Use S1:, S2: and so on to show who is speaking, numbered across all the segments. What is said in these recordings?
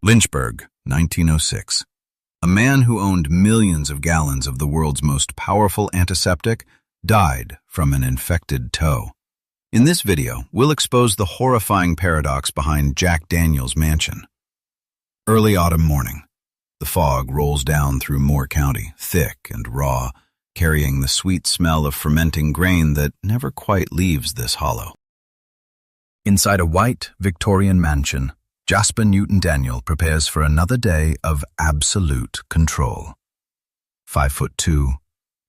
S1: Lynchburg, 1906. A man who owned millions of gallons of the world's most powerful antiseptic died from an infected toe. In this video, we'll expose the horrifying paradox behind Jack Daniel's mansion. Early autumn morning. The fog rolls down through Moore County, thick and raw, carrying the sweet smell of fermenting grain that never quite leaves this hollow. Inside a white, Victorian mansion, Jasper Newton Daniel prepares for another day of absolute control. 5'2",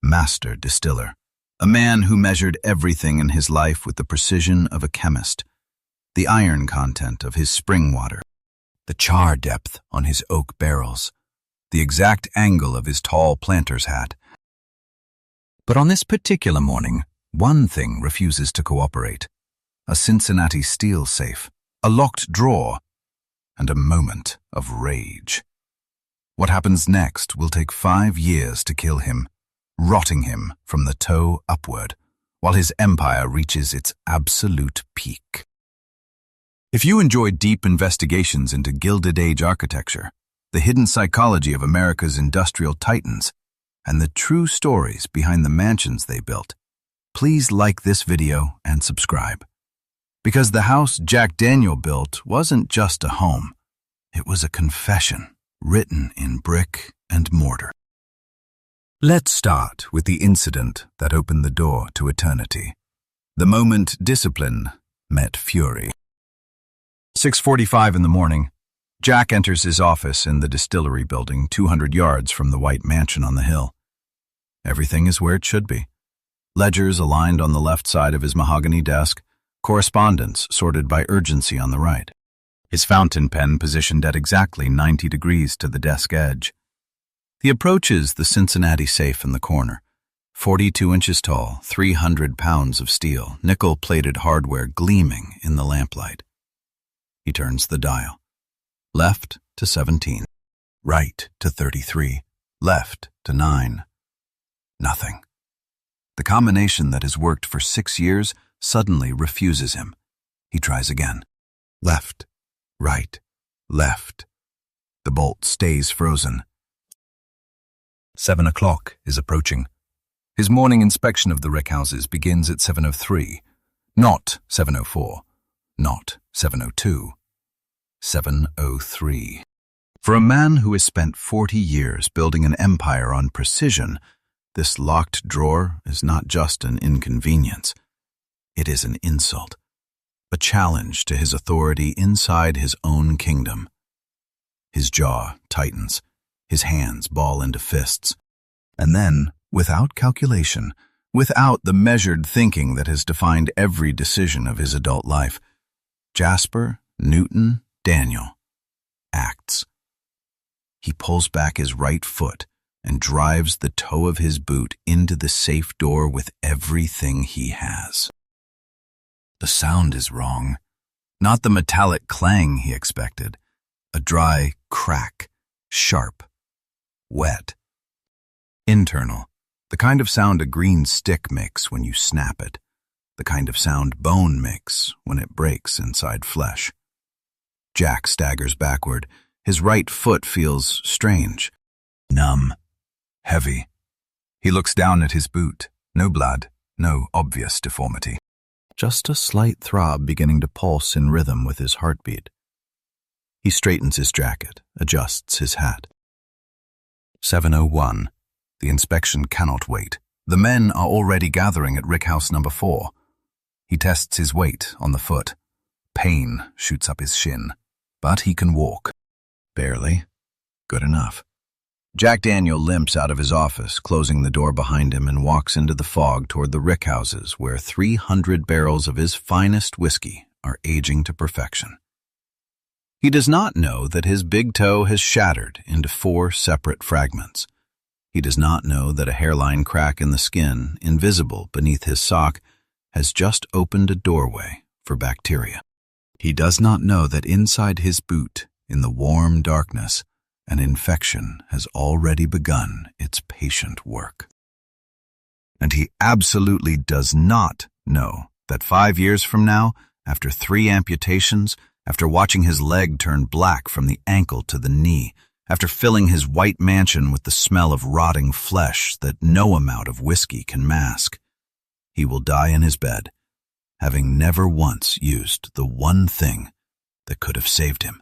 S1: master distiller, a man who measured everything in his life with the precision of a chemist, the iron content of his spring water, the char depth on his oak barrels, the exact angle of his tall planter's hat. But on this particular morning, one thing refuses to cooperate: a Cincinnati steel safe, a locked drawer, and a moment of rage. What happens next will take 5 years to kill him, rotting him from the toe upward, while his empire reaches its absolute peak. If you enjoy deep investigations into Gilded Age architecture, the hidden psychology of America's industrial titans, and the true stories behind the mansions they built, please like this video and subscribe. Because the house Jack Daniel built wasn't just a home, it was a confession written in brick and mortar. Let's start with the incident that opened the door to eternity. The moment discipline met fury. 6:45 in the morning, Jack enters his office in the distillery building 200 yards from the white mansion on the hill. Everything is where it should be. Ledgers aligned on the left side of his mahogany desk, correspondence sorted by urgency on the right. His fountain pen positioned at exactly 90 degrees to the desk edge. He approaches the Cincinnati safe in the corner. 42 inches tall, 300 pounds of steel, nickel-plated hardware gleaming in the lamplight. He turns the dial. Left to 17. Right to 33. Left to 9. Nothing. The combination that has worked for 6 years suddenly refuses him. He tries again. Left, right, left. The bolt stays frozen. 7 o'clock is approaching. His morning inspection of the rickhouses begins at 7:03, not 7:04, not 7:02, 7:03. For a man who has spent 40 years building an empire on precision, this locked drawer is not just an inconvenience. It is an insult, a challenge to his authority inside his own kingdom. His jaw tightens, his hands ball into fists. And then, without calculation, without the measured thinking that has defined every decision of his adult life, Jasper Newton Daniel acts. He pulls back his right foot and drives the toe of his boot into the safe door with everything he has. The sound is wrong. Not the metallic clang he expected. A dry crack, sharp, wet. Internal, the kind of sound a green stick makes when you snap it. The kind of sound bone makes when it breaks inside flesh. Jack staggers backward. His right foot feels strange, numb, heavy. He looks down at his boot. No blood, no obvious deformity. Just a slight throb beginning to pulse in rhythm with his heartbeat. He straightens his jacket, adjusts his hat. 7:01. The inspection cannot wait. The men are already gathering at rickhouse number 4. He tests his weight on the foot. Pain shoots up his shin, but he can walk. Barely. Good enough. Jack Daniel limps out of his office, closing the door behind him, and walks into the fog toward the rickhouses where 300 barrels of his finest whiskey are aging to perfection. He does not know that his big toe has shattered into 4 separate fragments. He does not know that a hairline crack in the skin, invisible beneath his sock, has just opened a doorway for bacteria. He does not know that inside his boot, in the warm darkness, an infection has already begun its patient work. And he absolutely does not know that 5 years from now, after 3 amputations, after watching his leg turn black from the ankle to the knee, after filling his white mansion with the smell of rotting flesh that no amount of whiskey can mask. He will die in his bed, having never once used the one thing that could have saved him.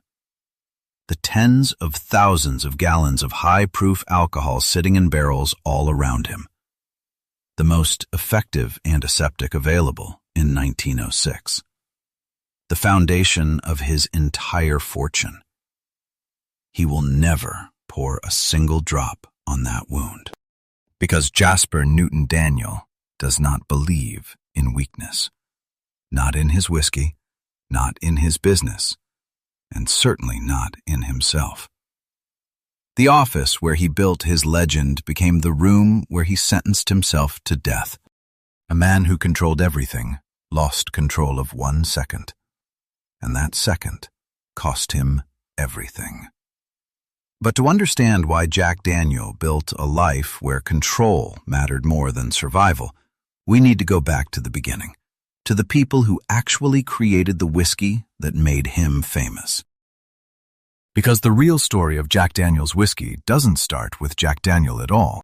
S1: The tens of thousands of gallons of high-proof alcohol sitting in barrels all around him. The most effective antiseptic available in 1906. The foundation of his entire fortune. He will never pour a single drop on that wound, because Jasper Newton Daniel does not believe in weakness. Not in his whiskey, not in his business, and certainly not in himself. The office where he built his legend became the room where he sentenced himself to death. A man who controlled everything lost control of 1 second, and that second cost him everything. But to understand why Jack Daniel built a life where control mattered more than survival, we need to go back to the beginning, to the people who actually created the whiskey that made him famous. Because the real story of Jack Daniel's whiskey doesn't start with Jack Daniel at all.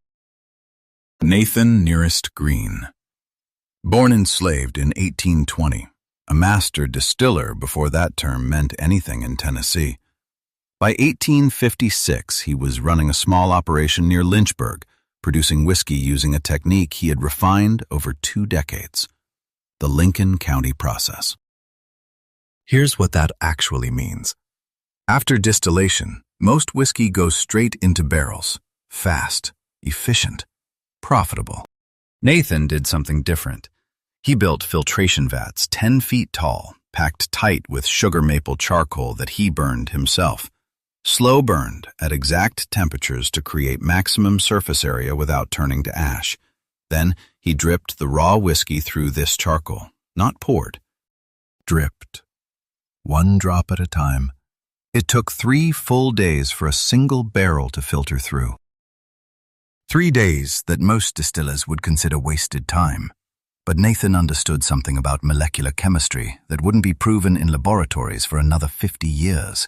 S1: Nathan Nearest Green. Born enslaved in 1820, a master distiller before that term meant anything in Tennessee. By 1856, he was running a small operation near Lynchburg, producing whiskey using a technique he had refined over 2 decades, the Lincoln County process. Here's what that actually means. After distillation, most whiskey goes straight into barrels, fast, efficient, profitable. Nathan did something different. He built filtration vats 10 feet tall, packed tight with sugar maple charcoal that he burned himself. Slow burned at exact temperatures to create maximum surface area without turning to ash. Then he dripped the raw whiskey through this charcoal, not poured. Dripped. 1 drop at a time. It took 3 full days for a single barrel to filter through. 3 days that most distillers would consider wasted time. But Nathan understood something about molecular chemistry that wouldn't be proven in laboratories for another 50 years.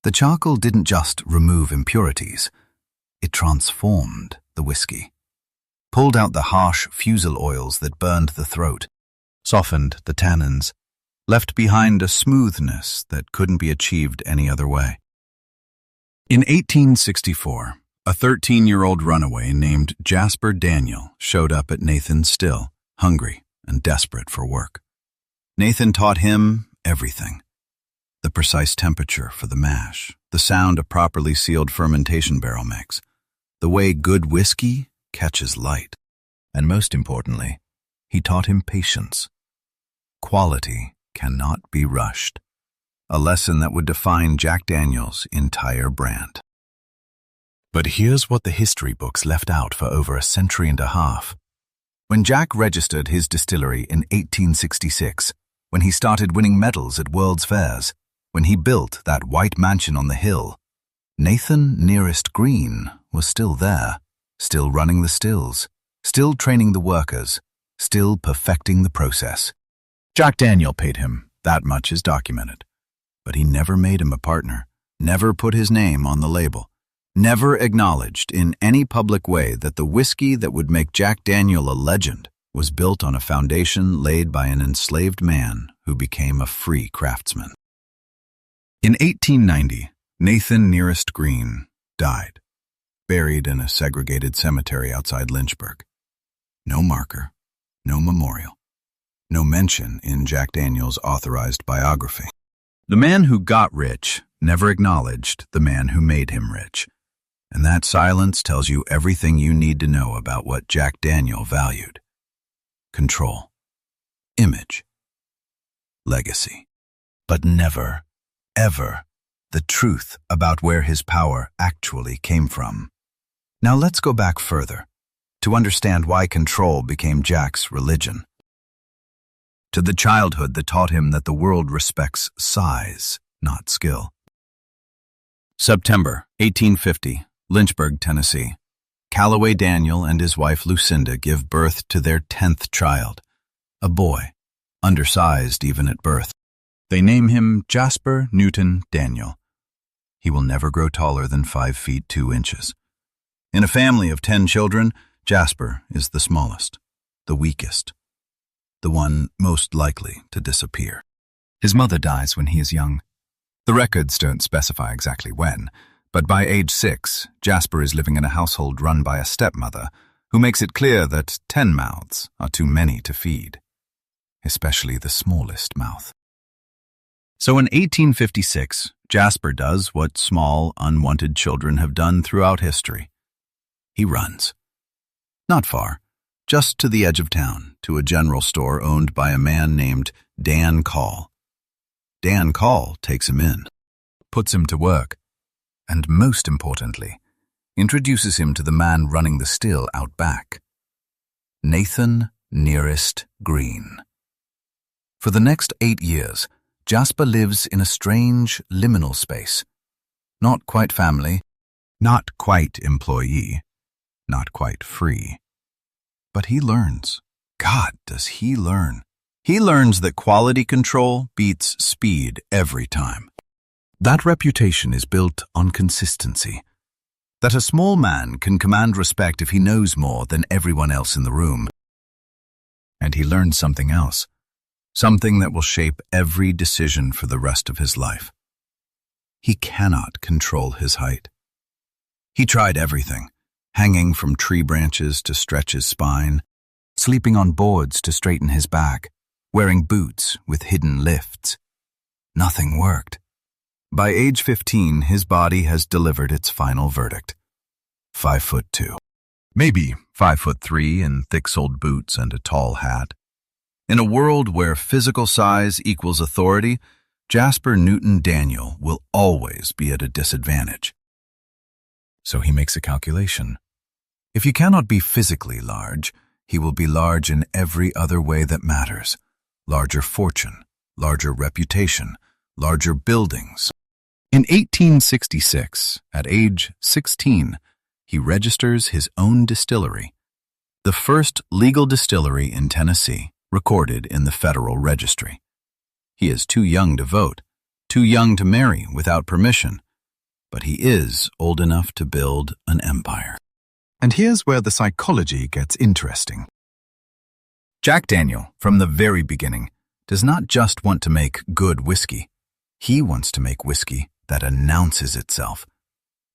S1: The charcoal didn't just remove impurities. It transformed the whiskey. Pulled out the harsh fusel oils that burned the throat, softened the tannins, left behind a smoothness that couldn't be achieved any other way. In 1864, a 13-year-old runaway named Jasper Daniel showed up at Nathan's still, hungry and desperate for work. Nathan taught him everything. The precise temperature for the mash, the sound a properly sealed fermentation barrel makes, the way good whiskey catches light. And most importantly, he taught him patience. Quality cannot be rushed, a lesson that would define Jack Daniel's entire brand. But here's what the history books left out for over a century and a half. When Jack registered his distillery in 1866, when he started winning medals at World's Fairs, when he built that white mansion on the hill, Nathan Nearest Green was still there, still running the stills, still training the workers, still perfecting the process. Jack Daniel paid him, that much is documented. But he never made him a partner, never put his name on the label, never acknowledged in any public way that the whiskey that would make Jack Daniel a legend was built on a foundation laid by an enslaved man who became a free craftsman. In 1890, Nathan Nearest Green died, buried in a segregated cemetery outside Lynchburg. No marker, no memorial, no mention in Jack Daniel's authorized biography. The man who got rich never acknowledged the man who made him rich, and that silence tells you everything you need to know about what Jack Daniel valued. Control, image, legacy, but never, ever, the truth about where his power actually came from. Now let's go back further, to understand why control became Jack's religion. To the childhood that taught him that the world respects size, not skill. September 1850, Lynchburg, Tennessee. Callaway Daniel and his wife Lucinda give birth to their 10th child, a boy, undersized even at birth. They name him Jasper Newton Daniel. He will never grow taller than 5 feet 2 inches. In a family of 10 children, Jasper is the smallest, the weakest, the one most likely to disappear. His mother dies when he is young. The records don't specify exactly when, but by age 6, Jasper is living in a household run by a stepmother who makes it clear that 10 mouths are too many to feed, especially the smallest mouth. So in 1856, Jasper does what small, unwanted children have done throughout history. He runs. Not far, just to the edge of town, to a general store owned by a man named Dan Call. Dan Call takes him in, puts him to work, and most importantly, introduces him to the man running the still out back, Nathan Nearest Green. For the next 8 years, Jasper lives in a strange liminal space. Not quite family, not quite employee, not quite free. But he learns. God, does he learn. He learns that quality control beats speed every time. That reputation is built on consistency. That a small man can command respect if he knows more than everyone else in the room. And he learns something else. Something that will shape every decision for the rest of his life. He cannot control his height. He tried everything, hanging from tree branches to stretch his spine, sleeping on boards to straighten his back, wearing boots with hidden lifts. Nothing worked. By age 15, his body has delivered its final verdict. 5'2". Maybe 5'3" in thick-soled boots and a tall hat. In a world where physical size equals authority, Jasper Newton Daniel will always be at a disadvantage. So he makes a calculation. If he cannot be physically large, he will be large in every other way that matters. Larger fortune, larger reputation, larger buildings. In 1866, at age 16, he registers his own distillery, the first legal distillery in Tennessee, recorded in the Federal Registry. He is too young to vote, too young to marry without permission, but he is old enough to build an empire. And here's where the psychology gets interesting. Jack Daniel, from the very beginning, does not just want to make good whiskey. He wants to make whiskey that announces itself.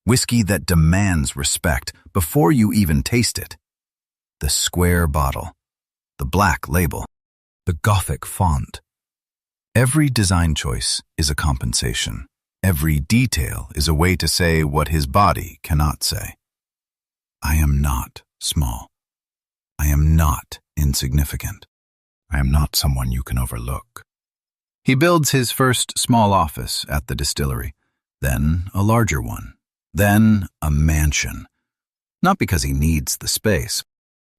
S1: Whiskey that demands respect before you even taste it. The square bottle, the black label, the Gothic font. Every design choice is a compensation. Every detail is a way to say what his body cannot say. I am not small. I am not insignificant. I am not someone you can overlook. He builds his first small office at the distillery, then a larger one, then a mansion. Not because he needs the space.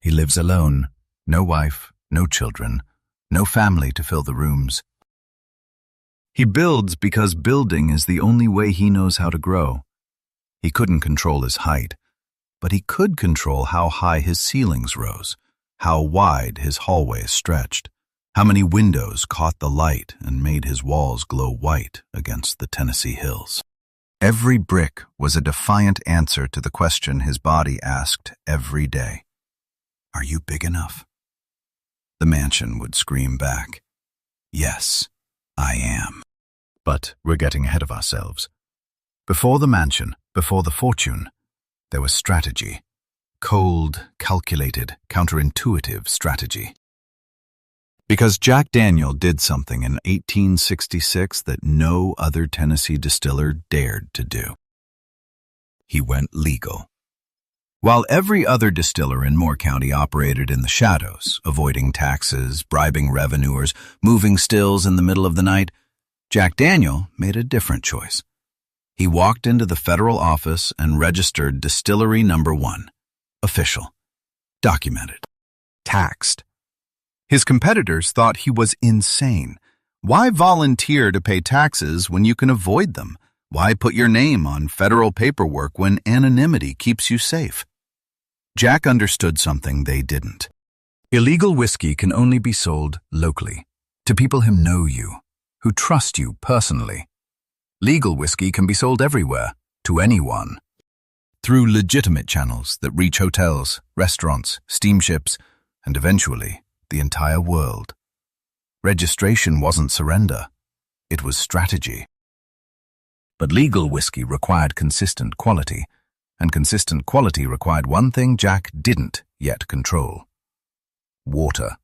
S1: He lives alone, no wife, no children, no family to fill the rooms. He builds because building is the only way he knows how to grow. He couldn't control his height, but he could control how high his ceilings rose, how wide his hallways stretched, how many windows caught the light and made his walls glow white against the Tennessee hills. Every brick was a defiant answer to the question his body asked every day. Are you big enough? The mansion would scream back, yes, I am. But we're getting ahead of ourselves. Before the mansion, before the fortune, there was strategy. Cold, calculated, counterintuitive strategy. Because Jack Daniel did something in 1866 that no other Tennessee distiller dared to do. He went legal. While every other distiller in Moore County operated in the shadows, avoiding taxes, bribing revenuers, moving stills in the middle of the night, Jack Daniel made a different choice. He walked into the federal office and registered Distillery Number 1. Official. Documented. Taxed. His competitors thought he was insane. Why volunteer to pay taxes when you can avoid them? Why put your name on federal paperwork when anonymity keeps you safe? Jack understood something they didn't. Illegal whiskey can only be sold locally, to people who know you, who trust you personally. Legal whiskey can be sold everywhere, to anyone. Through legitimate channels that reach hotels, restaurants, steamships, and eventually, the entire world. Registration wasn't surrender. It was strategy. But legal whiskey required consistent quality, and consistent quality required one thing Jack didn't yet control: water.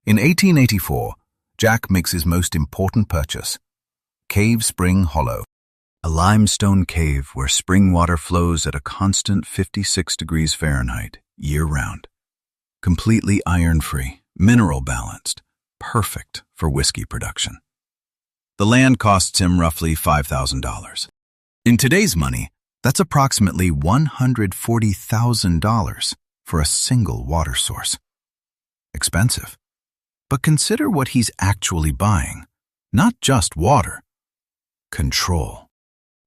S1: In 1884, Jack makes his most important purchase: Cave Spring Hollow, a limestone cave where spring water flows at a constant 56 degrees Fahrenheit year-round. Completely iron-free, mineral-balanced, perfect for whiskey production. The land costs him roughly $5,000. In today's money, that's approximately $140,000 for a single water source. Expensive. But consider what he's actually buying. Not just water. Control.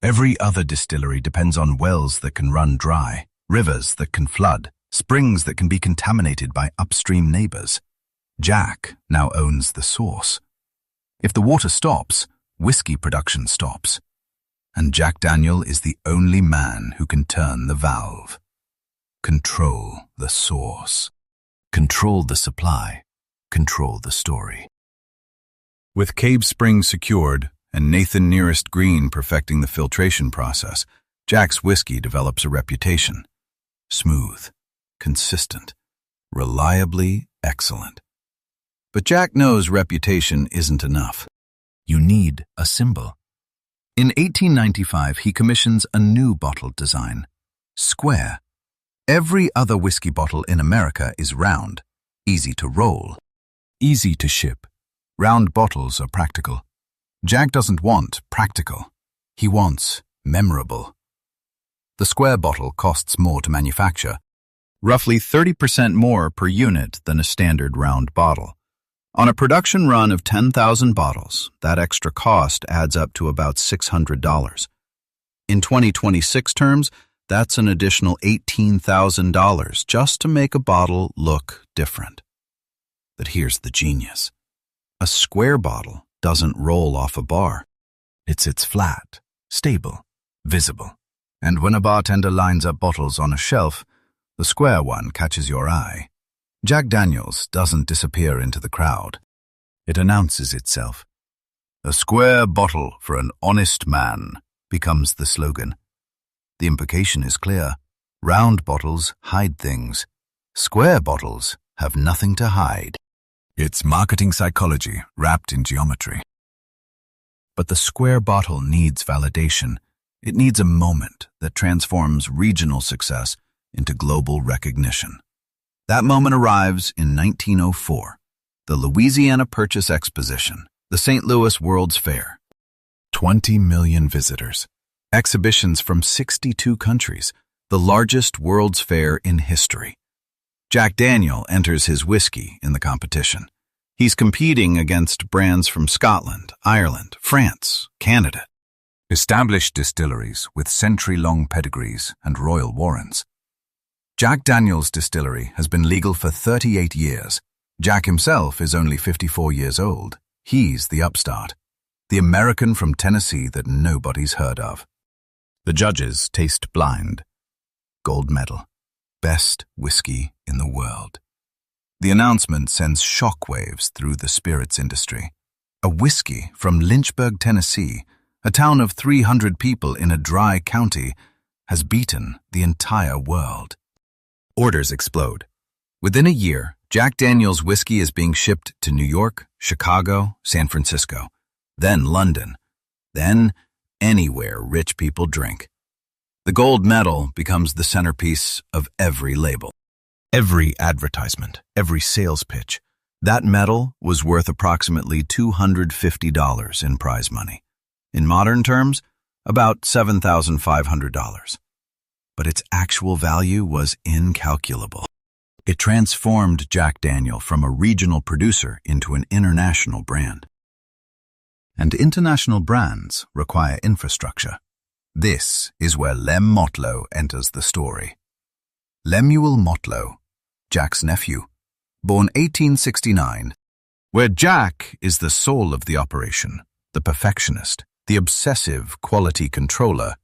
S1: Every other distillery depends on wells that can run dry, rivers that can flood, springs that can be contaminated by upstream neighbors. Jack now owns the source. If the water stops, whiskey production stops. And Jack Daniel is the only man who can turn the valve. Control the source. Control the supply. Control the story. With Cave Spring secured and Nathan Nearest Green perfecting the filtration process, Jack's whiskey develops a reputation. Smooth, consistent, reliably excellent. But Jack knows reputation isn't enough. You need a symbol. In 1895, he commissions a new bottle design: square. Every other whiskey bottle in America is round, easy to roll, easy to ship. Round bottles are practical. Jack doesn't want practical. He wants memorable. The square bottle costs more to manufacture, roughly 30% more per unit than a standard round bottle. On a production run of 10,000 bottles, that extra cost adds up to about $600. In 2026 terms, that's an additional $18,000 just to make a bottle look different. But here's the genius. A square bottle doesn't roll off a bar. It sits flat, stable, visible. And when a bartender lines up bottles on a shelf, the square one catches your eye. Jack Daniel's doesn't disappear into the crowd. It announces itself. A square bottle for an honest man becomes the slogan. The implication is clear. Round bottles hide things. Square bottles have nothing to hide. It's marketing psychology wrapped in geometry. But the square bottle needs validation. It needs a moment that transforms regional success into global recognition. That moment arrives in 1904, the Louisiana Purchase Exposition, the St. Louis World's Fair. 20 million visitors. Exhibitions from 62 countries, the largest World's Fair in history. Jack Daniel enters his whiskey in the competition. He's competing against brands from Scotland, Ireland, France, Canada. Established distilleries with century-long pedigrees and royal warrants. Jack Daniel's distillery has been legal for 38 years. Jack himself is only 54 years old. He's the upstart, the American from Tennessee that nobody's heard of. The judges taste blind. Gold medal. Best whiskey in the world. The announcement sends shockwaves through the spirits industry. A whiskey from Lynchburg, Tennessee, a town of 300 people in a dry county, has beaten the entire world. Orders explode. Within a year, Jack Daniel's whiskey is being shipped to New York, Chicago, San Francisco, then London, then anywhere rich people drink. The gold medal becomes the centerpiece of every label, every advertisement, every sales pitch. That medal was worth approximately $250 in prize money. In modern terms, about $7,500. But its actual value was incalculable. It transformed Jack Daniel from a regional producer into an international brand. And international brands require infrastructure. This is where Lem Motlow enters the story. Lemuel Motlow, Jack's nephew, born 1869, where Jack is the soul of the operation, the perfectionist, the obsessive quality controller.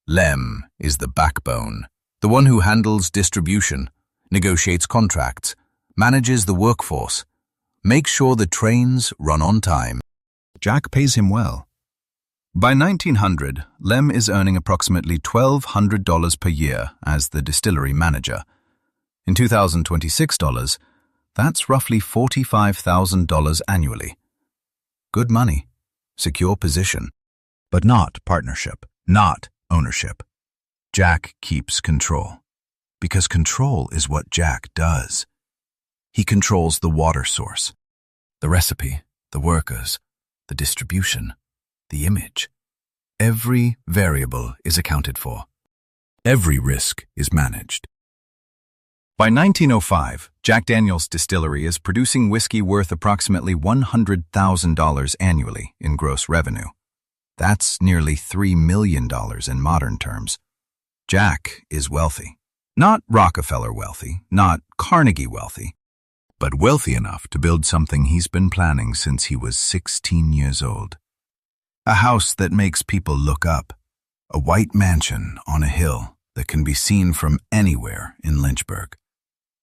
S1: Lem is the backbone, the one who handles distribution, negotiates contracts, manages the workforce, makes sure the trains run on time. Jack pays him well. By 1900, Lem is earning approximately $1,200 per year as the distillery manager. In 2026 dollars, that's roughly $45,000 annually. Good money, secure position, but not partnership, not ownership. Jack keeps control, because control is what Jack does. He controls the water source, the recipe, the workers, the distribution, the image. Every variable is accounted for. Every risk is managed. By 1905, Jack Daniel's distillery is producing whiskey worth approximately $100,000 annually in gross revenue. That's nearly $3 million in modern terms. Jack is wealthy. Not Rockefeller wealthy, not Carnegie wealthy, but wealthy enough to build something he's been planning since he was 16 years old. A house that makes people look up. A white mansion on a hill that can be seen from anywhere in Lynchburg.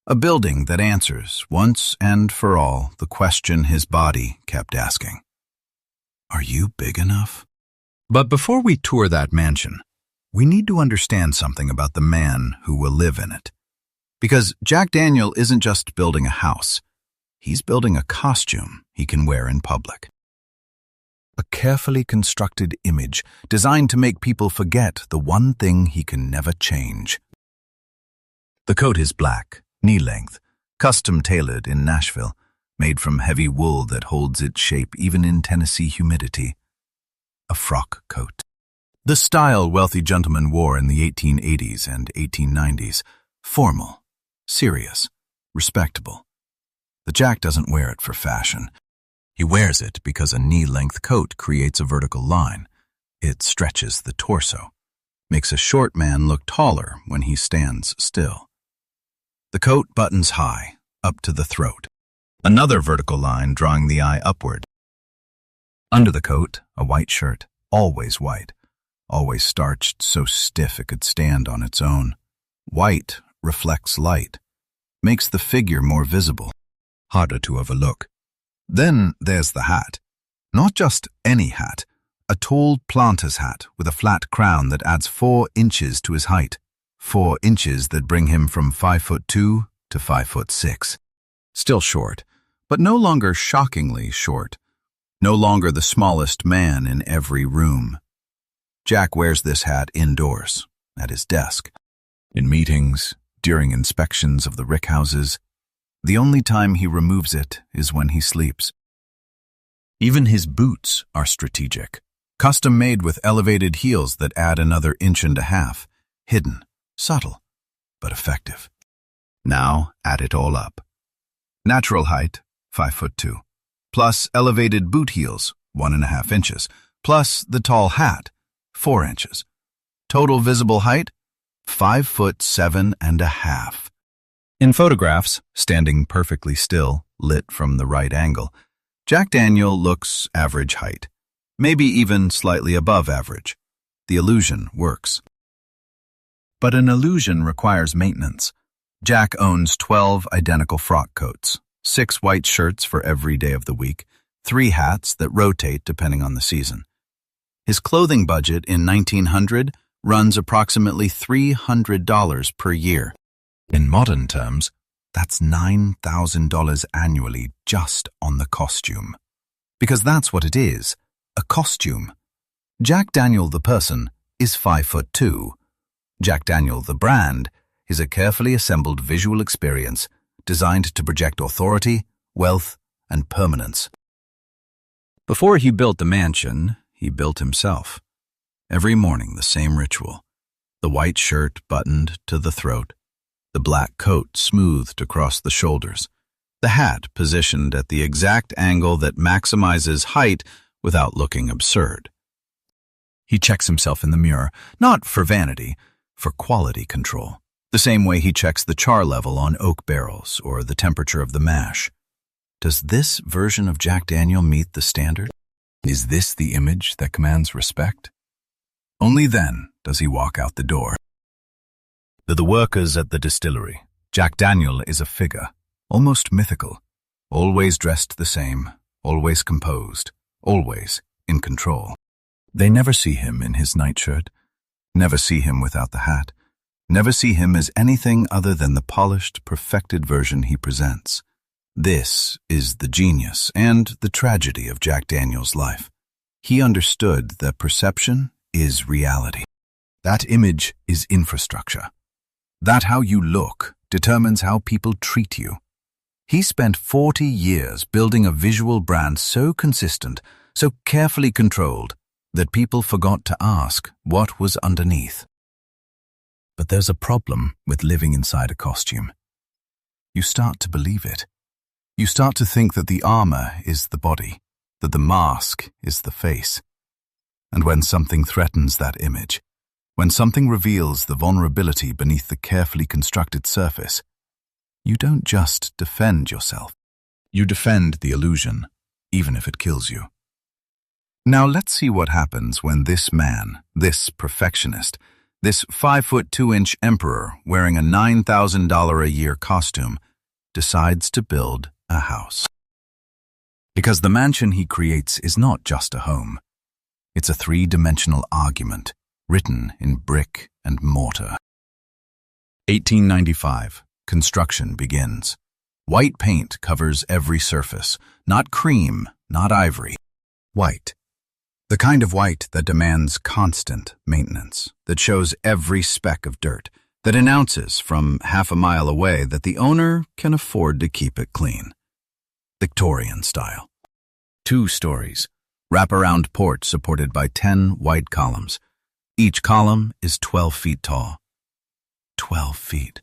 S1: A building that answers, once and for all, the question his body kept asking. Are you big enough? But before we tour that mansion, we need to understand something about the man who will live in it. Because Jack Daniel isn't just building a house. He's building a costume he can wear in public. A carefully constructed image designed to make people forget the one thing he can never change. The coat is black, knee-length, custom-tailored in Nashville, made from heavy wool that holds its shape even in Tennessee humidity. A frock coat. The style wealthy gentlemen wore in the 1880s and 1890s. Formal, serious, respectable. The Jack doesn't wear it for fashion. He wears it because a knee-length coat creates a vertical line. It stretches the torso, makes a short man look taller when he stands still. The coat buttons high, up to the throat, another vertical line drawing the eye upward. Under the coat, a white shirt, always white, always starched so stiff it could stand on its own. White reflects light, makes the figure more visible, harder to overlook. Then there's the hat. Not just any hat, a tall planter's hat with a flat crown that adds 4 inches to his height. 4 inches that bring him from 5'2" to 5'6". Still short, but no longer shockingly short. No longer the smallest man in every room. Jack wears this hat indoors, at his desk, in meetings, during inspections of the rickhouses. The only time he removes it is when he sleeps. Even his boots are strategic, custom-made with elevated heels that add another 1.5 inches, hidden, subtle, but effective. Now add it all up. Natural height, 5'2", plus elevated boot heels, 1.5 inches, plus the tall hat, 4 inches. Total visible height, 5'7.5". In photographs, standing perfectly still, lit from the right angle, Jack Daniel looks average height, maybe even slightly above average. The illusion works. But an illusion requires maintenance. Jack owns 12 identical frock coats, 6 white shirts for every day of the week, 3 hats that rotate depending on the season. His clothing budget in 1900 runs approximately $300 per year. In modern terms, that's $9,000 annually just on the costume. Because that's what it is, a costume. Jack Daniel the person is 5'2". Jack Daniel the brand is a carefully assembled visual experience designed to project authority, wealth, and permanence. Before he built the mansion, he built himself. Every morning the same ritual. The white shirt buttoned to the throat, the black coat smoothed across the shoulders, the hat positioned at the exact angle that maximizes height without looking absurd. He checks himself in the mirror, not for vanity, for quality control, the same way he checks the char level on oak barrels or the temperature of the mash. Does this version of Jack Daniel meet the standard? Is this the image that commands respect? Only then does he walk out the door. To the workers at the distillery, Jack Daniel is a figure, almost mythical, always dressed the same, always composed, always in control. They never see him in his nightshirt, never see him without the hat, never see him as anything other than the polished, perfected version he presents. This is the genius and the tragedy of Jack Daniel's life. He understood that perception is reality. That image is infrastructure. That how you look determines how people treat you. He spent 40 years building a visual brand so consistent, so carefully controlled, that people forgot to ask what was underneath. But there's a problem with living inside a costume. You start to believe it. You start to think that the armor is the body, that the mask is the face. And when something threatens that image, when something reveals the vulnerability beneath the carefully constructed surface, you don't just defend yourself. You defend the illusion, even if it kills you. Now let's see what happens when this man, this perfectionist, this 5'2" emperor wearing a $9,000 a year costume, decides to build a house. Because the mansion he creates is not just a home. It's a three-dimensional argument, written in brick and mortar. 1895. Construction begins. White paint covers every surface, not cream, not ivory. White. The kind of white that demands constant maintenance, that shows every speck of dirt, that announces from half a mile away that the owner can afford to keep it clean. Victorian style. 2 stories. Wraparound porch supported by 10 white columns. Each column is 12 feet tall. 12 feet.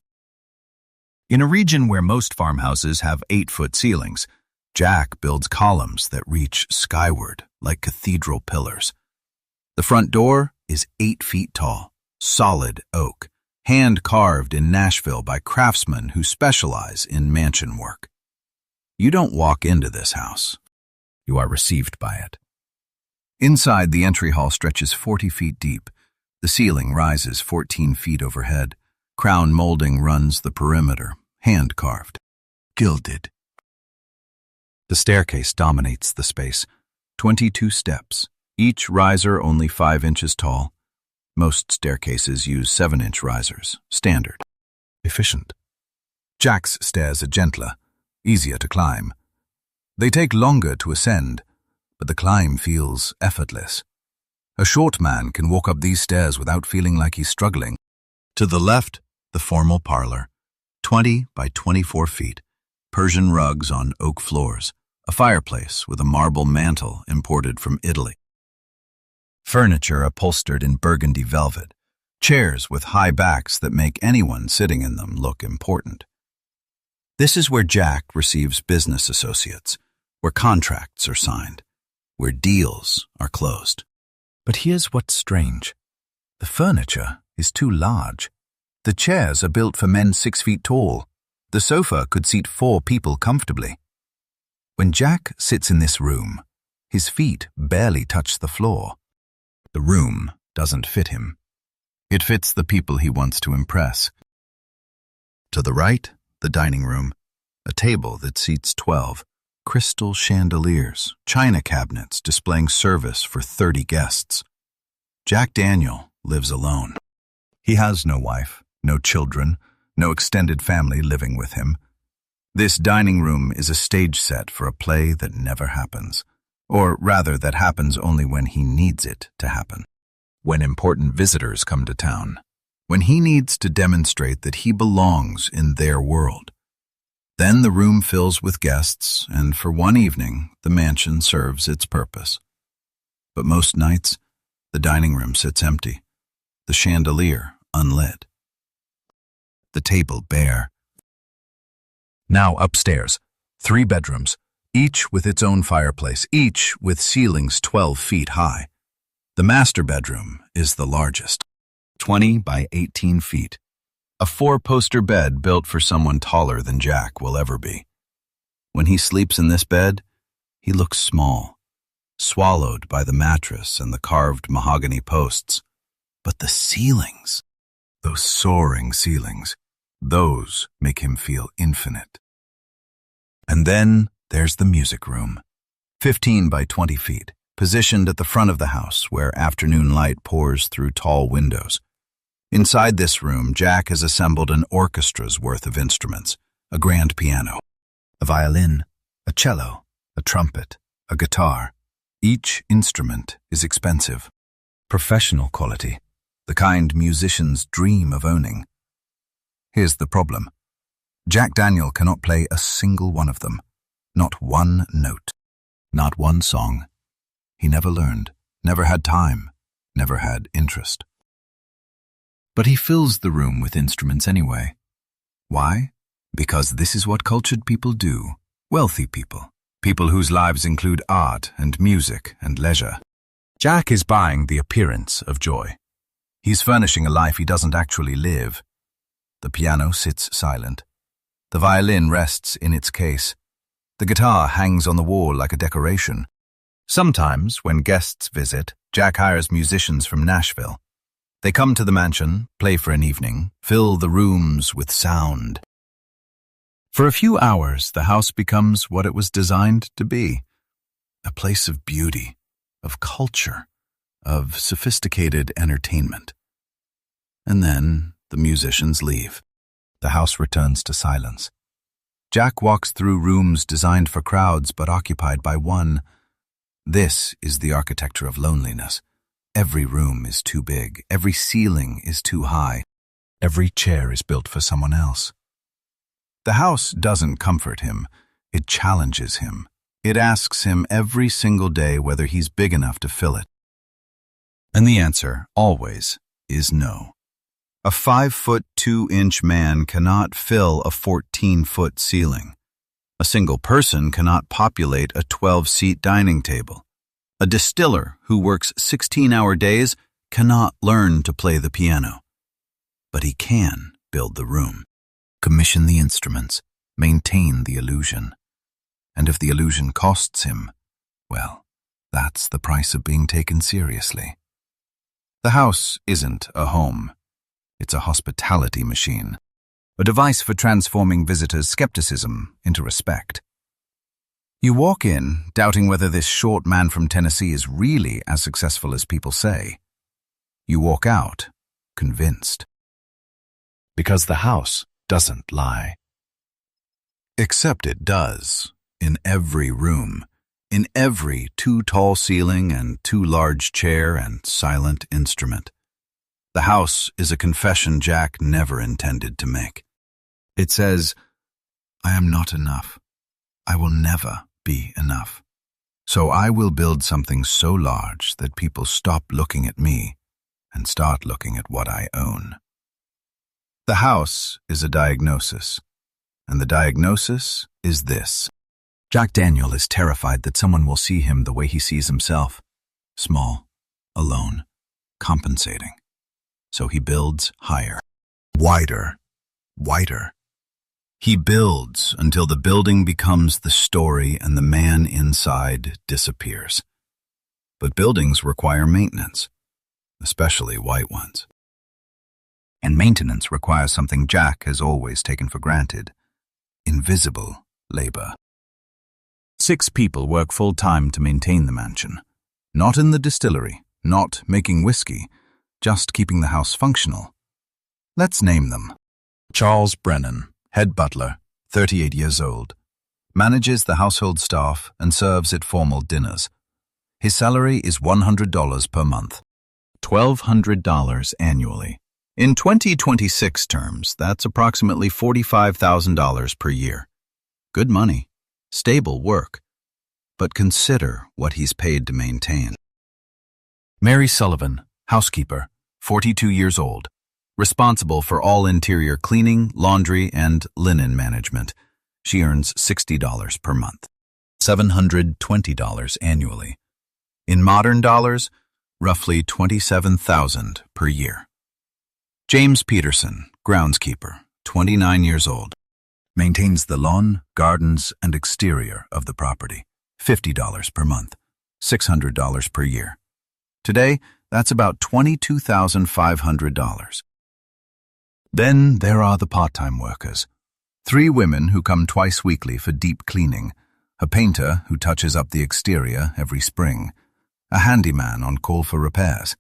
S1: In a region where most farmhouses have 8-foot ceilings, Jack builds columns that reach skyward like cathedral pillars. The front door is 8 feet tall, solid oak, hand-carved in Nashville by craftsmen who specialize in mansion work. You don't walk into this house. You are received by it. Inside, the entry hall stretches 40 feet deep. The ceiling rises 14 feet overhead. Crown molding runs the perimeter, hand-carved, gilded. The staircase dominates the space. 22 steps, each riser only 5 inches tall. Most staircases use 7-inch risers, standard, efficient. Jack's stairs are gentler, easier to climb. They take longer to ascend, but the climb feels effortless. A short man can walk up these stairs without feeling like he's struggling. To the left, the formal parlor, 20 by 24 feet, Persian rugs on oak floors, a fireplace with a marble mantel imported from Italy. Furniture upholstered in burgundy velvet, chairs with high backs that make anyone sitting in them look important. This is where Jack receives business associates, where contracts are signed, where deals are closed. But here's what's strange. The furniture is too large. The chairs are built for men 6 feet tall. The sofa could seat 4 people comfortably. When Jack sits in this room, his feet barely touch the floor. The room doesn't fit him. It fits the people he wants to impress. To the right, the dining room, a table that seats 12, crystal chandeliers, china cabinets displaying service for 30 guests. Jack Daniel lives alone. He has no wife, no children, no extended family living with him. This dining room is a stage set for a play that never happens, or rather that happens only when he needs it to happen. When important visitors come to town, when he needs to demonstrate that he belongs in their world. Then the room fills with guests, and for one evening, the mansion serves its purpose. But most nights, the dining room sits empty, the chandelier unlit, the table bare. Now upstairs, 3 bedrooms, each with its own fireplace, each with ceilings 12 feet high. The master bedroom is the largest, 20 by 18 feet. A 4-poster bed built for someone taller than Jack will ever be. When he sleeps in this bed, he looks small, swallowed by the mattress and the carved mahogany posts. But the ceilings, those soaring ceilings, those make him feel infinite. And then there's the music room, 15 by 20 feet, positioned at the front of the house where afternoon light pours through tall windows. Inside this room, Jack has assembled an orchestra's worth of instruments, a grand piano, a violin, a cello, a trumpet, a guitar. Each instrument is expensive, professional quality, the kind musicians dream of owning. Here's the problem. Jack Daniel cannot play a single one of them, not one note, not one song. He never learned, never had time, never had interest. But he fills the room with instruments anyway. Why? Because this is what cultured people do, wealthy people, people whose lives include art and music and leisure. Jack is buying the appearance of joy. He's furnishing a life he doesn't actually live. The piano sits silent. The violin rests in its case. The guitar hangs on the wall like a decoration. Sometimes, when guests visit, Jack hires musicians from Nashville. They come to the mansion, play for an evening, fill the rooms with sound. For a few hours, the house becomes what it was designed to be, a place of beauty, of culture, of sophisticated entertainment. And then the musicians leave. The house returns to silence. Jack walks through rooms designed for crowds but occupied by one. This is the architecture of loneliness. Every room is too big, every ceiling is too high, every chair is built for someone else. The house doesn't comfort him, it challenges him. It asks him every single day whether he's big enough to fill it. And the answer, always, is no. A 5-foot 2-inch man cannot fill a 14-foot ceiling. A single person cannot populate a 12-seat dining table. A distiller who works 16-hour days cannot learn to play the piano. But he can build the room, commission the instruments, maintain the illusion. And if the illusion costs him, well, that's the price of being taken seriously. The house isn't a home. It's a hospitality machine, a device for transforming visitors' skepticism into respect. You walk in, doubting whether this short man from Tennessee is really as successful as people say. You walk out, convinced. Because the house doesn't lie. Except it does, in every room, in every too tall ceiling and too large chair and silent instrument. The house is a confession Jack never intended to make. It says, I am not enough. I will never be enough. So I will build something so large that people stop looking at me and start looking at what I own. The house is a diagnosis, and the diagnosis is this. Jack Daniel is terrified that someone will see him the way he sees himself, small, alone, compensating. So he builds higher, wider, wider. He builds until the building becomes the story and the man inside disappears. But buildings require maintenance, especially white ones. And maintenance requires something Jack has always taken for granted: invisible labor. 6 people work full-time to maintain the mansion. Not in the distillery, not making whiskey, just keeping the house functional. Let's name them. Charles Brennan, head butler, 38 years old, manages the household staff and serves at formal dinners. His salary is $100 per month, $1,200 annually. In 2026 terms, that's approximately $45,000 per year. Good money, stable work, but consider what he's paid to maintain. Mary Sullivan, housekeeper, 42 years old, responsible for all interior cleaning, laundry, and linen management. She earns $60 per month, $720 annually. In modern dollars, roughly $27,000 per year. James Peterson, groundskeeper, 29 years old, Maintains the lawn, gardens, and exterior of the property. $50 per month. $600 per year. Today, that's about $22,500. Then there are the part-time workers. 3 women who come twice weekly for deep cleaning, a painter who touches up the exterior every spring, a handyman on call for repairs.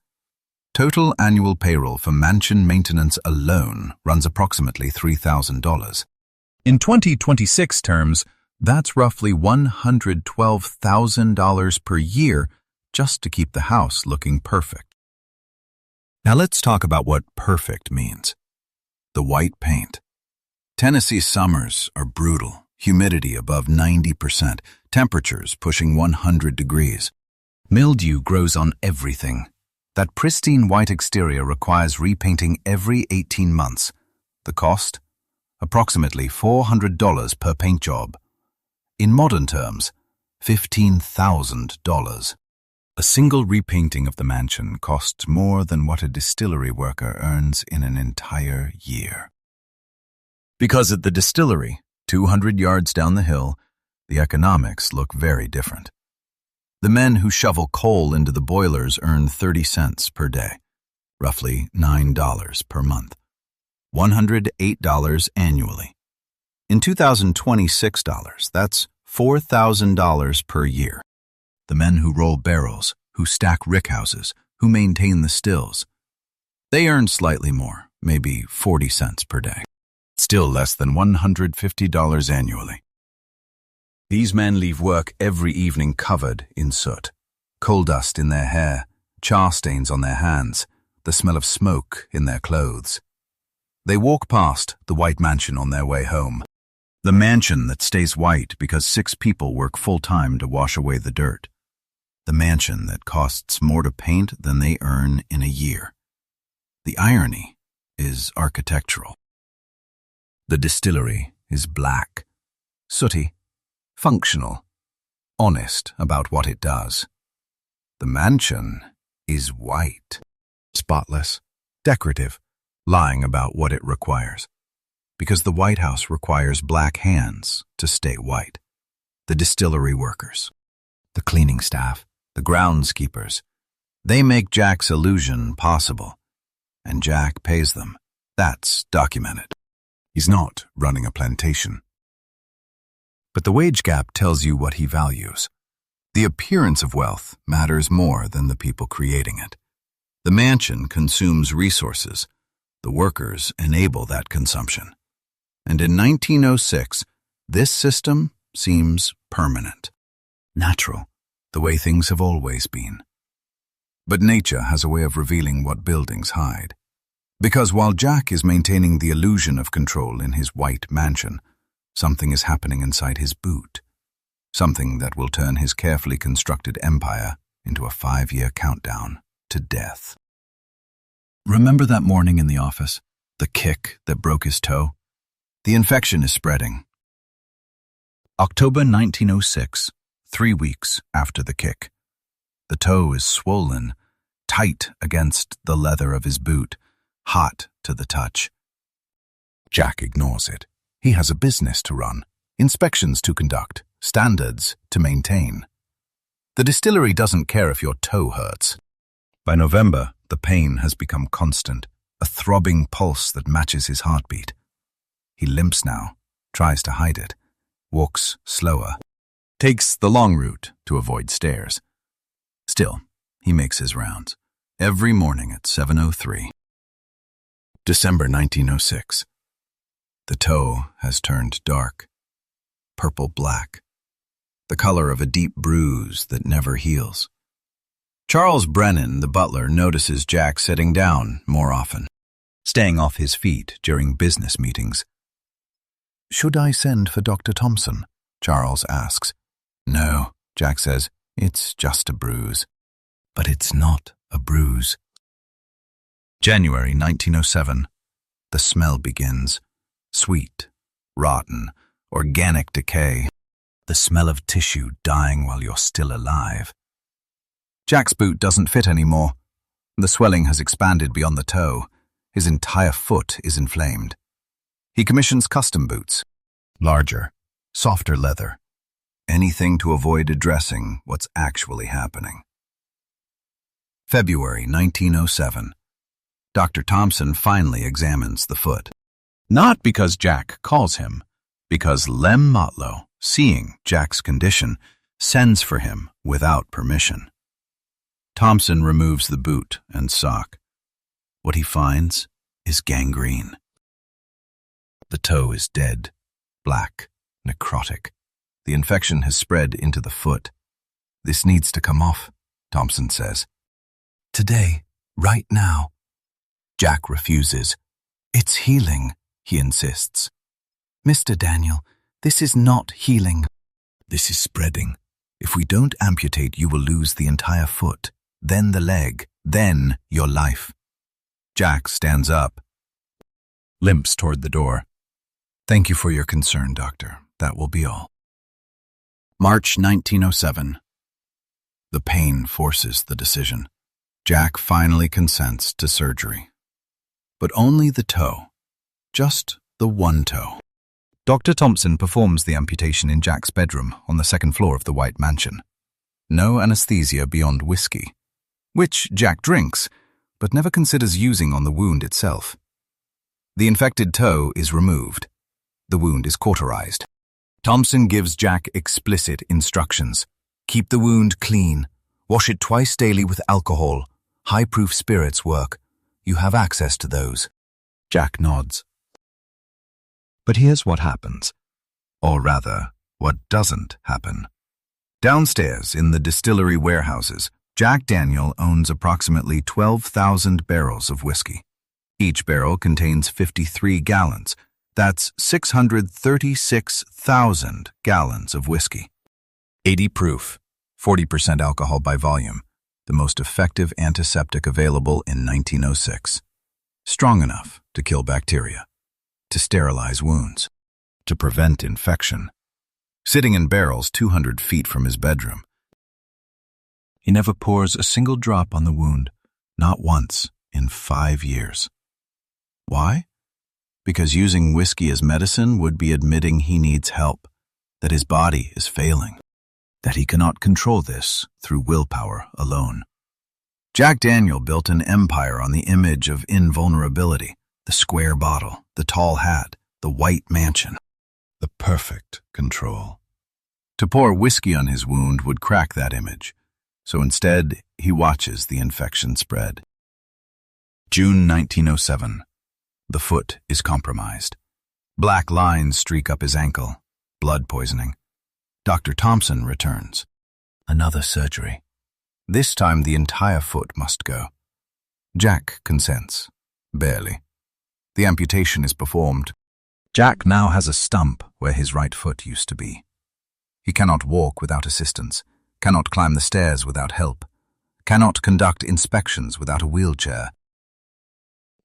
S1: Total annual payroll for mansion maintenance alone runs approximately $3,000. In 2026 terms, that's roughly $112,000 per year just to keep the house looking perfect. Now let's talk about what perfect means. The white paint. Tennessee summers are brutal, humidity above 90%, temperatures pushing 100 degrees. Mildew grows on everything. That pristine white exterior requires repainting every 18 months. The cost? Approximately $400 per paint job. In modern terms, $15,000. A single repainting of the mansion costs more than what a distillery worker earns in an entire year. Because at the distillery, 200 yards down the hill, the economics look very different. The men who shovel coal into the boilers earn 30 cents per day, roughly $9 per month, $108 annually. In 2026 dollars, that's $4,000 per year. The men who roll barrels, who stack rickhouses, who maintain the stills, they earn slightly more, maybe 40 cents per day. Still less than $150 annually. These men leave work every evening covered in soot, coal dust in their hair, char stains on their hands, the smell of smoke in their clothes. They walk past the white mansion on their way home. The mansion that stays white because 6 people work full-time to wash away the dirt. The mansion that costs more to paint than they earn in a year. The irony is architectural. The distillery is black, sooty, functional, honest about what it does. The mansion is white, spotless, decorative, lying about what it requires. Because the White House requires black hands to stay white. The distillery workers, the cleaning staff, the groundskeepers, they make Jack's illusion possible, and Jack pays them. That's documented. He's not running a plantation. But the wage gap tells you what he values. The appearance of wealth matters more than the people creating it. The mansion consumes resources. The workers enable that consumption. And in 1906, this system seems permanent, natural, the way things have always been. But nature has a way of revealing what buildings hide. Because while Jack is maintaining the illusion of control in his white mansion, something is happening inside his boot. Something that will turn his carefully constructed empire into a 5-year countdown to death. Remember that morning in the office? The kick that broke his toe? The infection is spreading. October 1906, 3 weeks after the kick. The toe is swollen, tight against the leather of his boot, hot to the touch. Jack ignores it. He has a business to run, inspections to conduct, standards to maintain. The distillery doesn't care if your toe hurts. By November, the pain has become constant, a throbbing pulse that matches his heartbeat. He limps now, tries to hide it, walks slower, takes the long route to avoid stairs. Still, he makes his rounds, every morning at 7:03. December 1906. The toe has turned dark, purple-black, the color of a deep bruise that never heals. Charles Brennan, the butler, notices Jack sitting down more often, staying off his feet during business meetings. "Should I send for Dr. Thompson?" Charles asks. "No," Jack says, "it's just a bruise." But it's not a bruise. January 1907. The smell begins. Sweet, rotten, organic decay. The smell of tissue dying while you're still alive. Jack's boot doesn't fit anymore. The swelling has expanded beyond the toe. His entire foot is inflamed. He commissions custom boots. Larger, softer leather. Anything to avoid addressing what's actually happening. February 1907. Dr. Thompson finally examines the foot. Not because Jack calls him, because Lem Motlow, seeing Jack's condition, sends for him without permission. Thompson removes the boot and sock. What he finds is gangrene. The toe is dead, black, necrotic. The infection has spread into the foot. This needs to come off, Thompson says. Today, right now. Jack refuses. It's healing, he insists. Mr. Daniel, this is not healing. This is spreading. If we don't amputate, you will lose the entire foot, then the leg, then your life. Jack stands up, limps toward the door. Thank you for your concern, doctor. That will be all. March 1907. The pain forces the decision. Jack finally consents to surgery. But only the toe. Just the one toe. Dr. Thompson performs the amputation in Jack's bedroom on the second floor of the White Mansion. No anesthesia beyond whiskey, which Jack drinks, but never considers using on the wound itself. The infected toe is removed. The wound is cauterized. Thompson gives Jack explicit instructions. Keep the wound clean. Wash it twice daily with alcohol. High-proof spirits work. You have access to those. Jack nods. But here's what happens. Or rather, what doesn't happen. Downstairs in the distillery warehouses, Jack Daniel owns approximately 12,000 barrels of whiskey. Each barrel contains 53 gallons. That's 636,000 gallons of whiskey. 80 proof, 40% alcohol by volume, the most effective antiseptic available in 1906. Strong enough to kill bacteria, to sterilize wounds, to prevent infection. Sitting in barrels 200 feet from his bedroom. He never pours a single drop on the wound, not once in 5 years. Why? Because using whiskey as medicine would be admitting he needs help, that his body is failing, that he cannot control this through willpower alone. Jack Daniel built an empire on the image of invulnerability, the square bottle, the tall hat, the white mansion, the perfect control. To pour whiskey on his wound would crack that image, so instead he watches the infection spread. June 1907. The foot is compromised. Black lines streak up his ankle. Blood poisoning. Dr. Thompson returns. Another surgery. This time the entire foot must go. Jack consents. Barely. The amputation is performed. Jack now has a stump where his right foot used to be. He cannot walk without assistance, cannot climb the stairs without help, cannot conduct inspections without a wheelchair.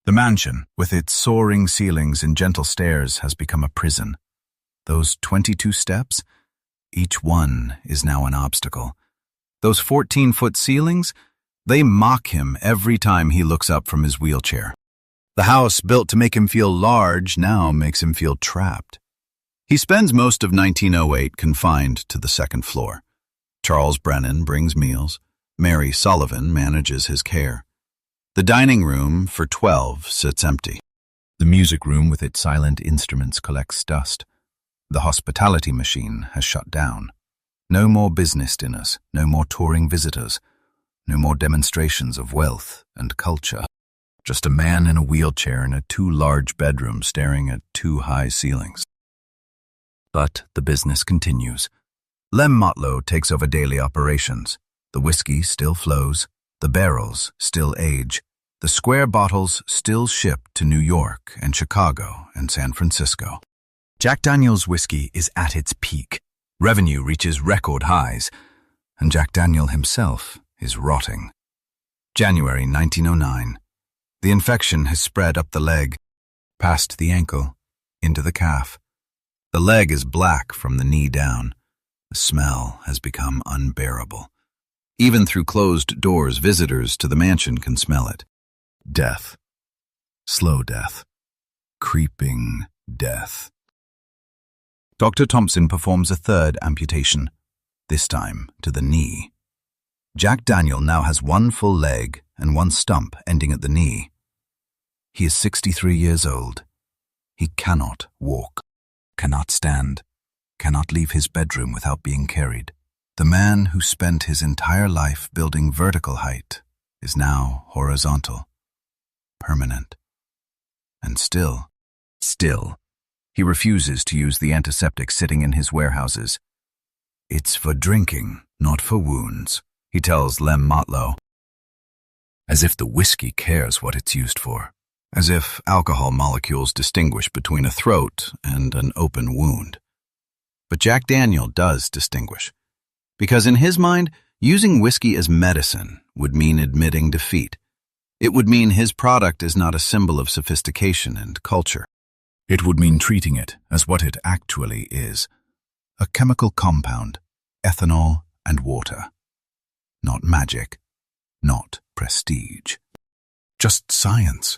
S1: The mansion, with its soaring ceilings and gentle stairs, has become a prison. Those 22 steps, each one is now an obstacle. Those 14-foot ceilings, they mock him every time he looks up from his wheelchair. The house built to make him feel large now makes him feel trapped. He spends most of 1908 confined to the second floor. Charles Brennan brings meals. Mary Sullivan manages his care. The dining room for 12 sits empty. The music room with its silent instruments collects dust. The hospitality machine has shut down. No more business dinners, no more touring visitors, no more demonstrations of wealth and culture. Just a man in a wheelchair in a too large bedroom staring at too high ceilings. But the business continues. Lem Motlow takes over daily operations. The whiskey still flows. The barrels still age. The square bottles still ship to New York and Chicago and San Francisco. Jack Daniel's whiskey is at its peak. Revenue reaches record highs, and Jack Daniel himself is rotting. January 1909. The infection has spread up the leg, past the ankle, into the calf. The leg is black from the knee down. The smell has become unbearable. Even through closed doors, visitors to the mansion can smell it. Death. Slow death. Creeping death. Dr. Thompson performs a third amputation, this time to the knee. Jack Daniel now has one full leg and one stump ending at the knee. He is 63 years old. He cannot walk, cannot stand, cannot leave his bedroom without being carried. The man who spent his entire life building vertical height is now horizontal, permanent. And still, he refuses to use the antiseptic sitting in his warehouses. "It's for drinking, not for wounds," he tells Lem Motlow. As if the whiskey cares what it's used for. As if alcohol molecules distinguish between a throat and an open wound. But Jack Daniel does distinguish. Because in his mind, using whiskey as medicine would mean admitting defeat. It would mean his product is not a symbol of sophistication and culture. It would mean treating it as what it actually is. A chemical compound, ethanol and water. Not magic, not prestige. Just science.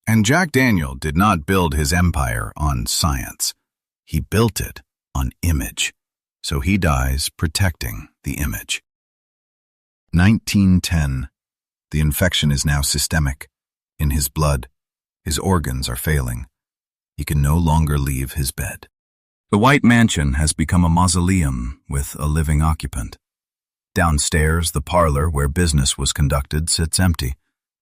S1: And Jack Daniel did not build his empire on science. He built it on image. So he dies protecting the image. 1910. The infection is now systemic. In his blood, his organs are failing. He can no longer leave his bed. The White Mansion has become a mausoleum with a living occupant. Downstairs, the parlor where business was conducted sits empty.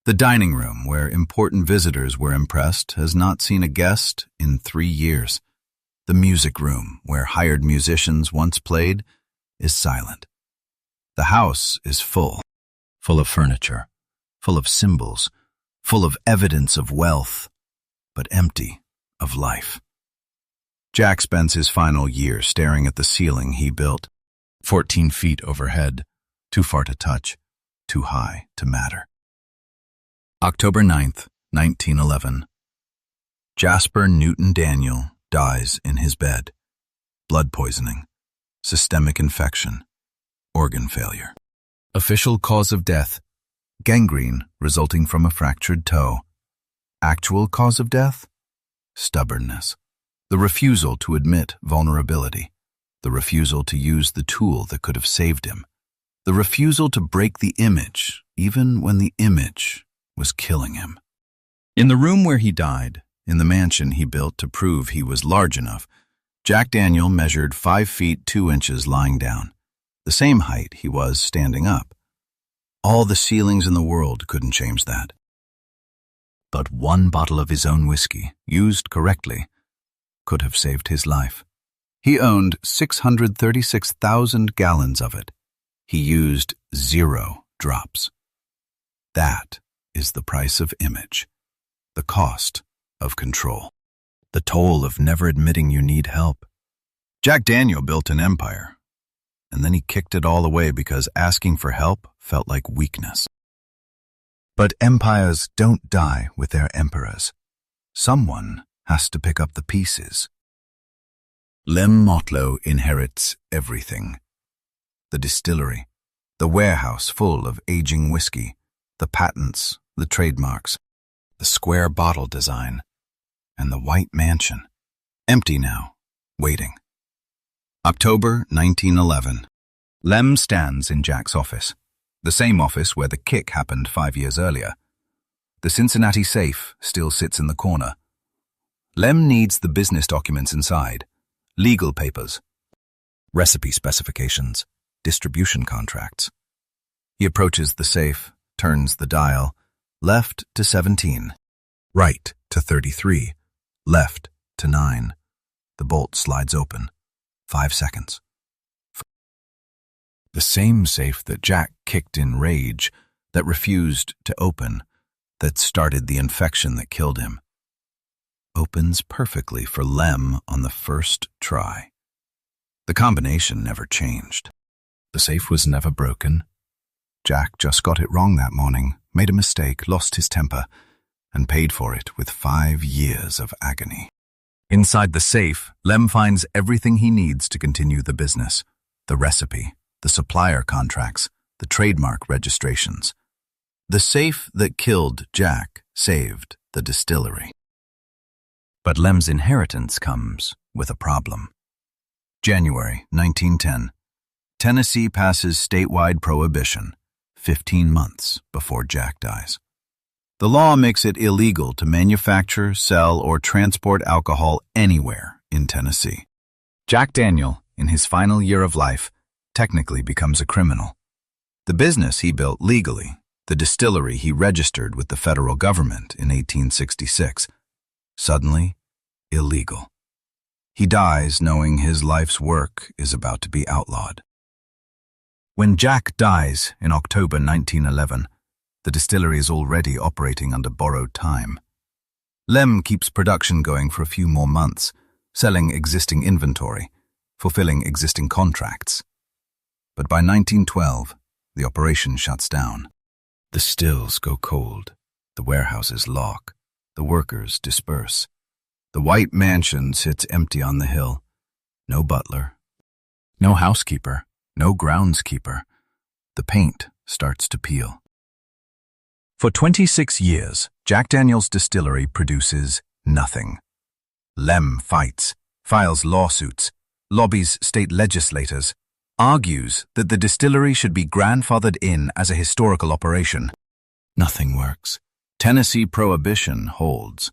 S1: The dining room where important visitors were impressed has not seen a guest in 3 years. The music room where hired musicians once played is silent. The house is full of furniture, full of symbols, full of evidence of wealth, but empty of life. Jack spends his final year staring at the ceiling he built, 14 feet overhead, too far to touch, too high to matter. October 9th, 1911. Jasper Newton Daniel dies in his bed. Blood poisoning, systemic infection, organ failure. Official cause of death, gangrene resulting from a fractured toe. Actual cause of death, stubbornness. The refusal to admit vulnerability. The refusal to use the tool that could have saved him. The refusal to break the image, even when the image was killing him. In the room where he died, in the mansion he built to prove he was large enough, Jack Daniel measured 5 feet 2 inches lying down, the same height he was standing up. All the ceilings in the world couldn't change that. But one bottle of his own whiskey, used correctly, could have saved his life. He owned 636,000 gallons of it. He used 0 drops. That is the price of image, the cost of control, the toll of never admitting you need help. Jack Daniel built an empire, and then he kicked it all away because asking for help felt like weakness. But empires don't die with their emperors. Someone has to pick up the pieces. Lem Motlow inherits everything. The distillery, the warehouse full of aging whiskey, the patents, the trademarks, the square bottle design, and the White Mansion. Empty now, waiting. October 1911. Lem stands in Jack's office, the same office where the kick happened 5 years earlier. The Cincinnati safe still sits in the corner. Lem needs the business documents inside, legal papers, recipe specifications, distribution contracts. He approaches the safe, turns the dial, left to 17, right to 33, left to 9. The bolt slides open. 5 seconds. The same safe that Jack kicked in rage, that refused to open, that started the infection that killed him. Opens perfectly for Lem on the first try. The combination never changed. The safe was never broken. Jack just got it wrong that morning, made a mistake, lost his temper, and paid for it with 5 years of agony. Inside the safe, Lem finds everything he needs to continue the business. The recipe, the supplier contracts, the trademark registrations. The safe that killed Jack saved the distillery. But Lem's inheritance comes with a problem. January 1910. Tennessee passes statewide prohibition, 15 months before Jack dies. The law makes it illegal to manufacture, sell, or transport alcohol anywhere in Tennessee. Jack Daniel, in his final year of life, technically becomes a criminal. The business he built legally, the distillery he registered with the federal government in 1866, suddenly illegal. He dies knowing his life's work is about to be outlawed. When Jack dies in October 1911, the distillery is already operating under borrowed time. Lem keeps production going for a few more months, selling existing inventory, fulfilling existing contracts. But by 1912, the operation shuts down. The stills go cold, the warehouses lock, the workers disperse. The white mansion sits empty on the hill. No butler, no housekeeper, no groundskeeper. The paint starts to peel. For 26 years, Jack Daniel's distillery produces nothing. Lem fights, files lawsuits, lobbies state legislators, argues that the distillery should be grandfathered in as a historical operation. Nothing works. Tennessee prohibition holds.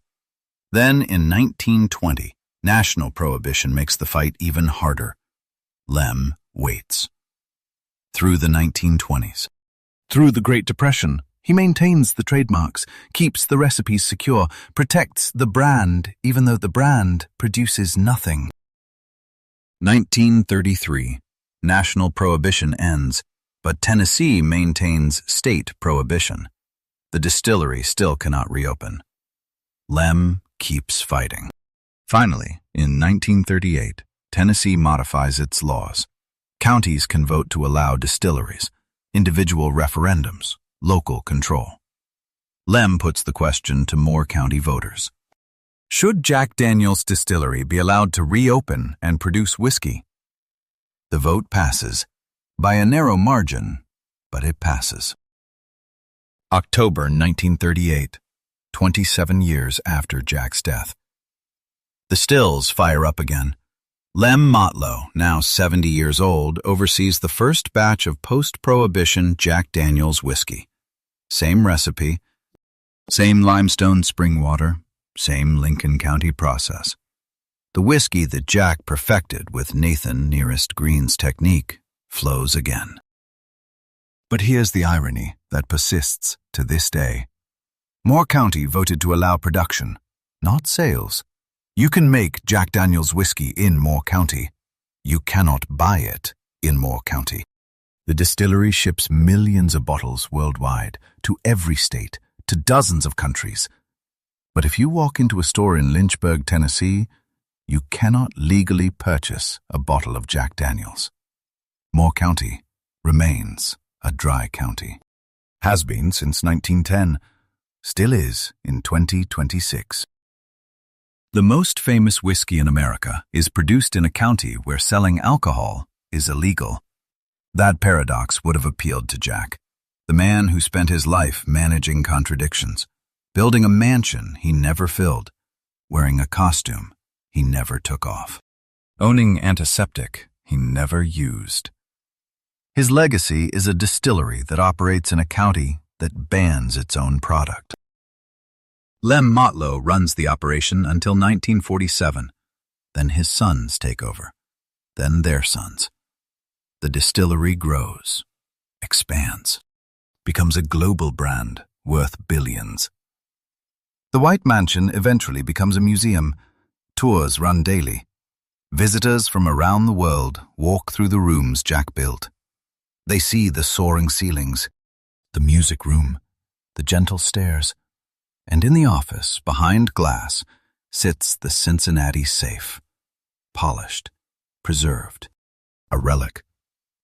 S1: Then, in 1920, national prohibition makes the fight even harder. Lem waits. Through the 1920s. Through the Great Depression, he maintains the trademarks, keeps the recipes secure, protects the brand even though the brand produces nothing. 1933. National prohibition ends, but Tennessee maintains state prohibition. The distillery still cannot reopen. Lem keeps fighting. Finally, in 1938, Tennessee modifies its laws. Counties can vote to allow distilleries, individual referendums, local control. Lem puts the question to Moore County voters. Should Jack Daniel's distillery be allowed to reopen and produce whiskey? The vote passes, by a narrow margin, but it passes. October 1938, 27 years after Jack's death. The stills fire up again. Lem Motlow, now 70 years old, oversees the first batch of post-prohibition Jack Daniel's whiskey. Same recipe, same limestone spring water, same Lincoln County process. The whiskey that Jack perfected with Nathan Nearest Green's technique flows again. But here's the irony that persists to this day. Moore County voted to allow production, not sales. You can make Jack Daniel's whiskey in Moore County. You cannot buy it in Moore County. The distillery ships millions of bottles worldwide, to every state, to dozens of countries. But if you walk into a store in Lynchburg, Tennessee, you cannot legally purchase a bottle of Jack Daniel's. Moore County remains a dry county. Has been since 1910, still is in 2026. The most famous whiskey in America is produced in a county where selling alcohol is illegal. That paradox would have appealed to Jack, the man who spent his life managing contradictions, building a mansion he never filled, wearing a costume he never took off, owning antiseptic he never used. His legacy is a distillery that operates in a county that bans its own product. Lem Motlow runs the operation until 1947. Then his sons take over. Then their sons. The distillery grows, expands, becomes a global brand worth billions. The White Mansion eventually becomes a museum. Tours run daily. Visitors from around the world walk through the rooms Jack built. They see the soaring ceilings, the music room, the gentle stairs, and in the office, behind glass, sits the Cincinnati safe, polished, preserved, a relic,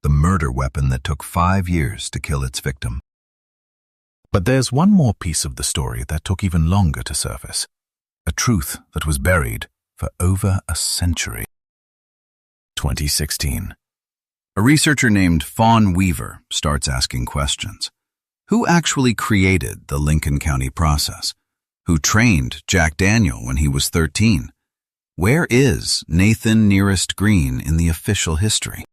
S1: the murder weapon that took 5 years to kill its victim. But there's one more piece of the story that took even longer to surface, a truth that was buried for over a century. 2016. A researcher named Fawn Weaver starts asking questions. Who actually created the Lincoln County process? Who trained Jack Daniel when he was 13? Where is Nathan Nearest Green in the official history?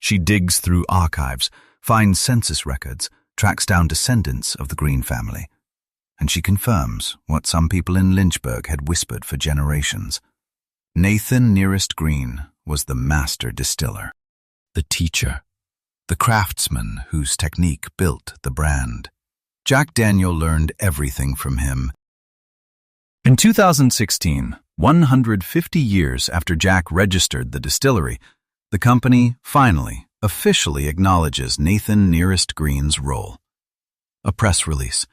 S1: She digs through archives, finds census records, tracks down descendants of the Green family, and she confirms what some people in Lynchburg had whispered for generations. Nathan Nearest Green was the master distiller, the teacher, the craftsman whose technique built the brand. Jack Daniel learned everything from him. In 2016, 150 years after Jack registered the distillery, the company finally, officially acknowledges Nathan Nearest Green's role. A press release,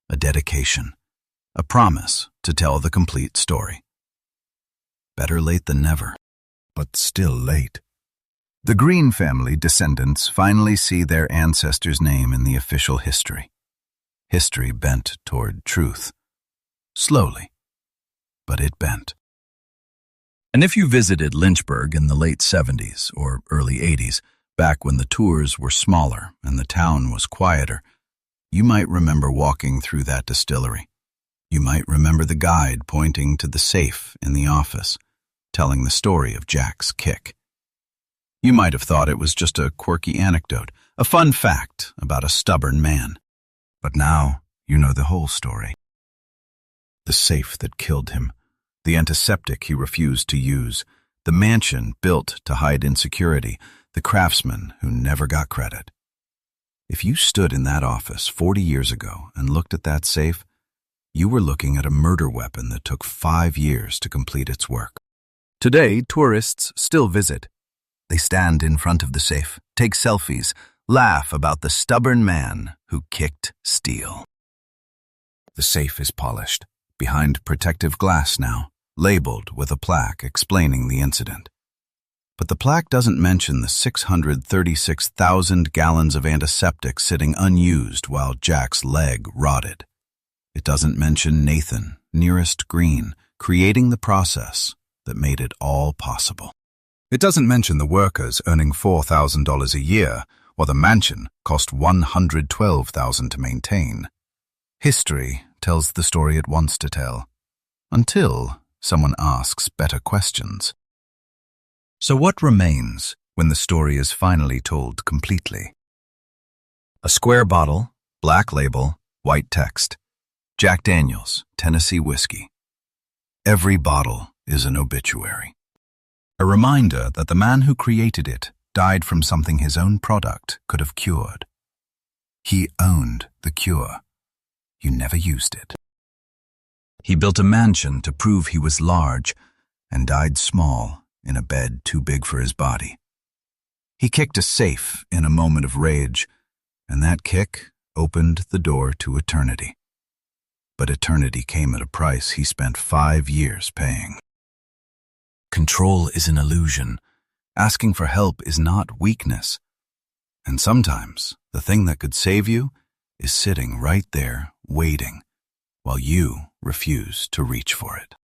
S1: a dedication, a promise to tell the complete story. Better late than never, but still late. The Green family descendants finally see their ancestors' name in the official history. History bent toward truth. Slowly, but it bent. And if you visited Lynchburg in the late 70s or early 80s, back when the tours were smaller and the town was quieter, you might remember walking through that distillery. You might remember the guide pointing to the safe in the office, telling the story of Jack's kick. You might have thought it was just a quirky anecdote, a fun fact about a stubborn man. But now you know the whole story. The safe that killed him, the antiseptic he refused to use, the mansion built to hide insecurity, the craftsman who never got credit. If you stood in that office 40 years ago and looked at that safe, you were looking at a murder weapon that took 5 years to complete its work. Today, tourists still visit. They stand in front of the safe, take selfies, laugh about the stubborn man who kicked steel. The safe is polished, behind protective glass now, labeled with a plaque explaining the incident. But the plaque doesn't mention the 636,000 gallons of antiseptic sitting unused while Jack's leg rotted. It doesn't mention Nathan Nearest Green creating the process that made it all possible. It doesn't mention the workers earning $4,000 a year, or the mansion cost $112,000 to maintain. History tells the story it wants to tell, until someone asks better questions. So what remains when the story is finally told completely? A square bottle, black label, white text. Jack Daniel's Tennessee Whiskey. Every bottle is an obituary. A reminder that the man who created it died from something his own product could have cured. He owned the cure. You never used it. He built a mansion to prove he was large and died small in a bed too big for his body. He kicked a safe in a moment of rage, and that kick opened the door to eternity. But eternity came at a price he spent 5 years paying. Control is an illusion. Asking for help is not weakness. And sometimes the thing that could save you is sitting right there, waiting, while you refuse to reach for it.